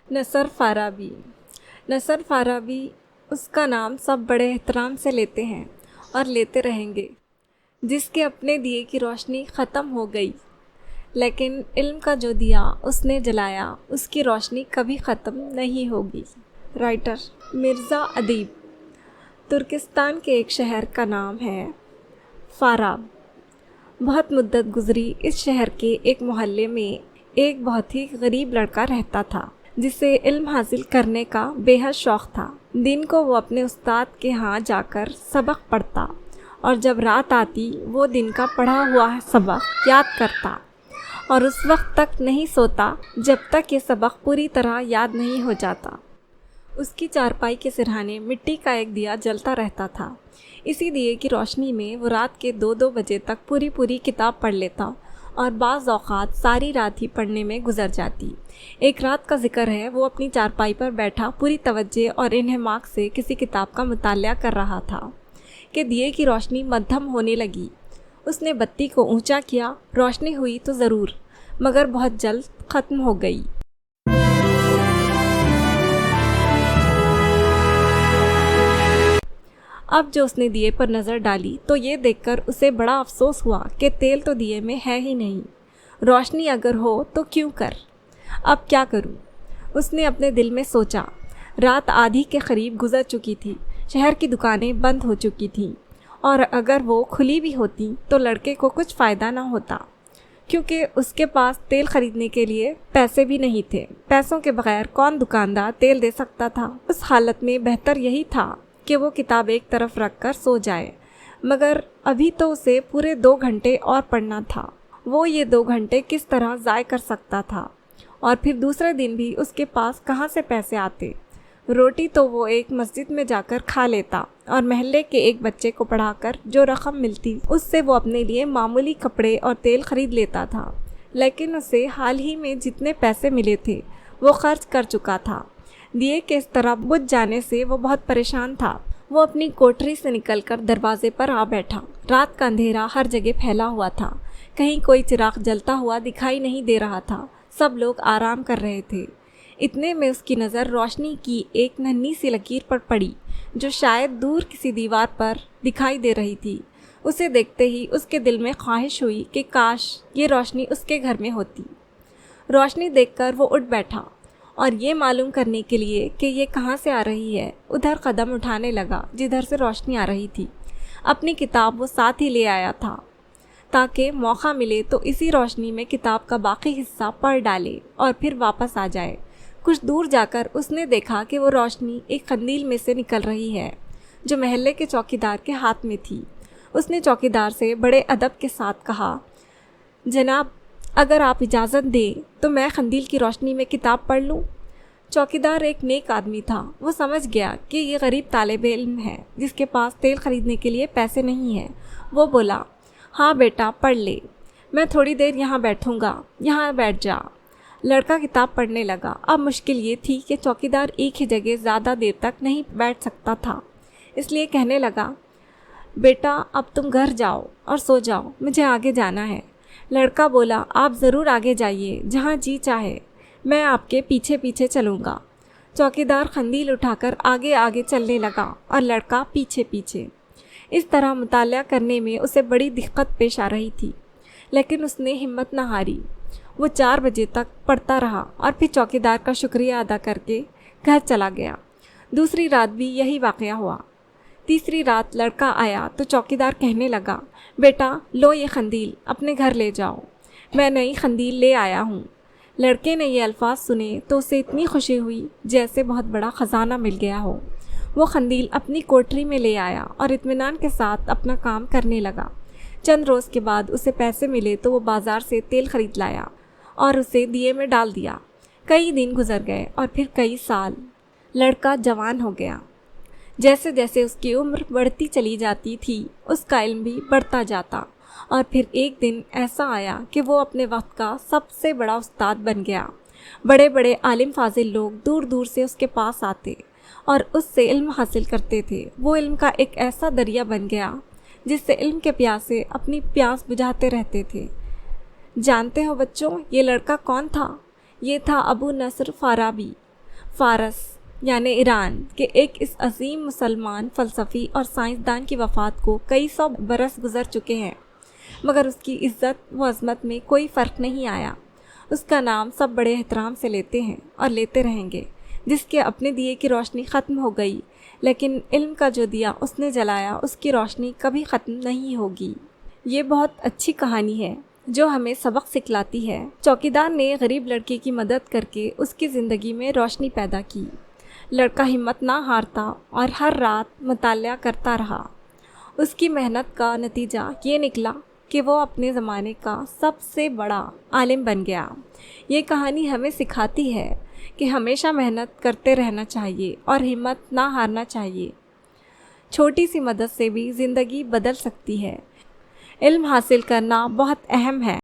نصر فارابی۔ نصر فارابی، اس کا نام سب بڑے احترام سے لیتے ہیں اور لیتے رہیں گے، جس کے اپنے دیے کی روشنی ختم ہو گئی، لیکن علم کا جو دیا اس نے جلایا اس کی روشنی کبھی ختم نہیں ہوگی۔ رائٹر مرزا ادیب۔ ترکستان کے ایک شہر کا نام ہے فاراب۔ بہت مدت گزری، اس شہر کے ایک محلے میں ایک بہت ہی غریب لڑکا رہتا تھا جسے علم حاصل کرنے کا بے حد شوق تھا۔ دن کو وہ اپنے استاد کے ہاں جا کر سبق پڑھتا اور جب رات آتی وہ دن کا پڑھا ہوا سبق یاد کرتا اور اس وقت تک نہیں سوتا جب تک یہ سبق پوری طرح یاد نہیں ہو جاتا۔ اس کی چارپائی کے سرہانے مٹی کا ایک دیا جلتا رہتا تھا۔ اسی دیے کی روشنی میں وہ رات کے 2 بجے تک پوری کتاب پڑھ لیتا اور بعض اوقات ساری رات ہی پڑھنے میں گزر جاتی۔ ایک رات کا ذکر ہے، وہ اپنی چارپائی پر بیٹھا پوری توجہ اور انہماک سے کسی کتاب کا مطالعہ کر رہا تھا کہ دیے کی روشنی مدھم ہونے لگی۔ اس نے بتی کو اونچا کیا، روشنی ہوئی تو ضرور، مگر بہت جلد ختم ہو گئی۔ اب جو اس نے دیے پر نظر ڈالی تو یہ دیکھ کر اسے بڑا افسوس ہوا کہ تیل تو دیے میں ہے ہی نہیں، روشنی اگر ہو تو کیوں کر، اب کیا کروں؟ اس نے اپنے دل میں سوچا۔ رات آدھی کے قریب گزر چکی تھی، شہر کی دکانیں بند ہو چکی تھیں، اور اگر وہ کھلی بھی ہوتی تو لڑکے کو کچھ فائدہ نہ ہوتا، کیونکہ اس کے پاس تیل خریدنے کے لیے پیسے بھی نہیں تھے۔ پیسوں کے بغیر کون دکاندار تیل دے سکتا تھا؟ اس حالت میں بہتر یہی تھا کہ وہ کتاب ایک طرف رکھ کر سو جائے، مگر ابھی تو اسے پورے 2 گھنٹے اور پڑھنا تھا۔ وہ یہ 2 گھنٹے کس طرح ضائع کر سکتا تھا؟ اور پھر دوسرے دن بھی اس کے پاس کہاں سے پیسے آتے؟ روٹی تو وہ ایک مسجد میں جا کر کھا لیتا اور محلے کے ایک بچے کو پڑھا کر جو رقم ملتی اس سے وہ اپنے لیے معمولی کپڑے اور تیل خرید لیتا تھا، لیکن اسے حال ہی میں جتنے پیسے ملے تھے وہ خرچ کر چکا تھا۔ دیے کے اس طرح بجھ جانے سے وہ بہت پریشان تھا۔ وہ اپنی کوٹری سے نکل کر دروازے پر آ بیٹھا۔ رات کا اندھیرا ہر جگہ پھیلا ہوا تھا، کہیں کوئی چراغ جلتا ہوا دکھائی نہیں دے رہا تھا، سب لوگ آرام کر رہے تھے۔ اتنے میں اس کی نظر روشنی کی ایک ننھی سی لکیر پر پڑی جو شاید دور کسی دیوار پر دکھائی دے رہی تھی۔ اسے دیکھتے ہی اس کے دل میں خواہش ہوئی کہ کاش یہ روشنی اس کے گھر میں ہوتی۔ روشنی دیکھ کر وہ اٹھ بیٹھا اور یہ معلوم کرنے کے لیے کہ یہ کہاں سے آ رہی ہے ادھر قدم اٹھانے لگا جدھر سے روشنی آ رہی تھی۔ اپنی کتاب وہ ساتھ ہی لے آیا تھا تاکہ موقع ملے تو اسی روشنی میں کتاب کا باقی حصہ پڑھ ڈالے اور پھر واپس آ جائے۔ کچھ دور جا کر اس نے دیکھا کہ وہ روشنی ایک قندیل میں سے نکل رہی ہے جو محلے کے چوکیدار کے ہاتھ میں تھی۔ اس نے چوکیدار سے بڑے ادب کے ساتھ کہا، جناب، اگر آپ اجازت دیں تو میں قندیل کی روشنی میں کتاب پڑھ لوں؟ چوکیدار ایک نیک آدمی تھا، وہ سمجھ گیا کہ یہ غریب طالب علم ہے جس کے پاس تیل خریدنے کے لیے پیسے نہیں ہیں۔ وہ بولا، ہاں بیٹا پڑھ لے، میں تھوڑی دیر یہاں بیٹھوں گا، یہاں بیٹھ جا۔ لڑکا کتاب پڑھنے لگا۔ اب مشکل یہ تھی کہ چوکیدار ایک ہی جگہ زیادہ دیر تک نہیں بیٹھ سکتا تھا، اس لیے کہنے لگا، بیٹا اب تم گھر جاؤ اور سو جاؤ، مجھے آگے جانا ہے۔ لڑکا بولا، آپ ضرور آگے جائیے، جہاں جی چاہے، میں آپ کے پیچھے پیچھے چلوں گا۔ چوکیدار قندیل اٹھا کر آگے آگے چلنے لگا اور لڑکا پیچھے پیچھے۔ اس طرح مطالعہ کرنے میں اسے بڑی دقت پیش آ رہی تھی، لیکن اس نے ہمت نہ ہاری۔ وہ 4 بجے تک پڑھتا رہا اور پھر چوکیدار کا شکریہ ادا کر کے گھر چلا گیا۔ دوسری رات بھی یہی واقعہ ہوا۔ تیسری رات لڑکا آیا تو چوکیدار کہنے لگا، بیٹا لو یہ قندیل اپنے گھر لے جاؤ، میں نئی قندیل لے آیا ہوں۔ لڑکے نے یہ الفاظ سنے تو اسے اتنی خوشی ہوئی جیسے بہت بڑا خزانہ مل گیا ہو۔ وہ قندیل اپنی کوٹری میں لے آیا اور اطمینان کے ساتھ اپنا کام کرنے لگا۔ چند روز کے بعد اسے پیسے ملے تو وہ بازار سے تیل خرید لایا اور اسے دیے میں ڈال دیا۔ کئی دن گزر گئے اور پھر کئی سال۔ لڑکا جوان ہو گیا۔ جیسے جیسے اس کی عمر بڑھتی چلی جاتی تھی اس کا علم بھی بڑھتا جاتا، اور پھر ایک دن ایسا آیا کہ وہ اپنے وقت کا سب سے بڑا استاد بن گیا۔ بڑے بڑے عالم فاضل لوگ دور دور سے اس کے پاس آتے اور اس سے علم حاصل کرتے تھے۔ وہ علم کا ایک ایسا دریا بن گیا جس سے علم کے پیاسے اپنی پیاس بجھاتے رہتے تھے۔ جانتے ہو بچوں یہ لڑکا کون تھا؟ یہ تھا ابو نصر فارابی۔ فارس یعنی ایران کے ایک اس عظیم مسلمان فلسفی اور سائنسدان کی وفات کو کئی 100 برس گزر چکے ہیں، مگر اس کی عزت و عظمت میں کوئی فرق نہیں آیا۔ اس کا نام سب بڑے احترام سے لیتے ہیں اور لیتے رہیں گے۔ جس کے اپنے دیے کی روشنی ختم ہو گئی، لیکن علم کا جو دیا اس نے جلایا اس کی روشنی کبھی ختم نہیں ہوگی۔ یہ بہت اچھی کہانی ہے جو ہمیں سبق سکھلاتی ہے۔ چوکیدار نے غریب لڑکے کی مدد کر کے اس کی زندگی میں روشنی پیدا کی۔ لڑکا ہمت نہ ہارتا اور ہر رات مطالعہ کرتا رہا۔ اس کی محنت کا نتیجہ یہ نکلا کہ وہ اپنے زمانے کا سب سے بڑا عالم بن گیا۔ یہ کہانی ہمیں سکھاتی ہے کہ ہمیشہ محنت کرتے رہنا چاہیے اور ہمت نہ ہارنا چاہیے۔ چھوٹی سی مدد سے بھی زندگی بدل سکتی ہے۔ علم حاصل کرنا بہت اہم ہے۔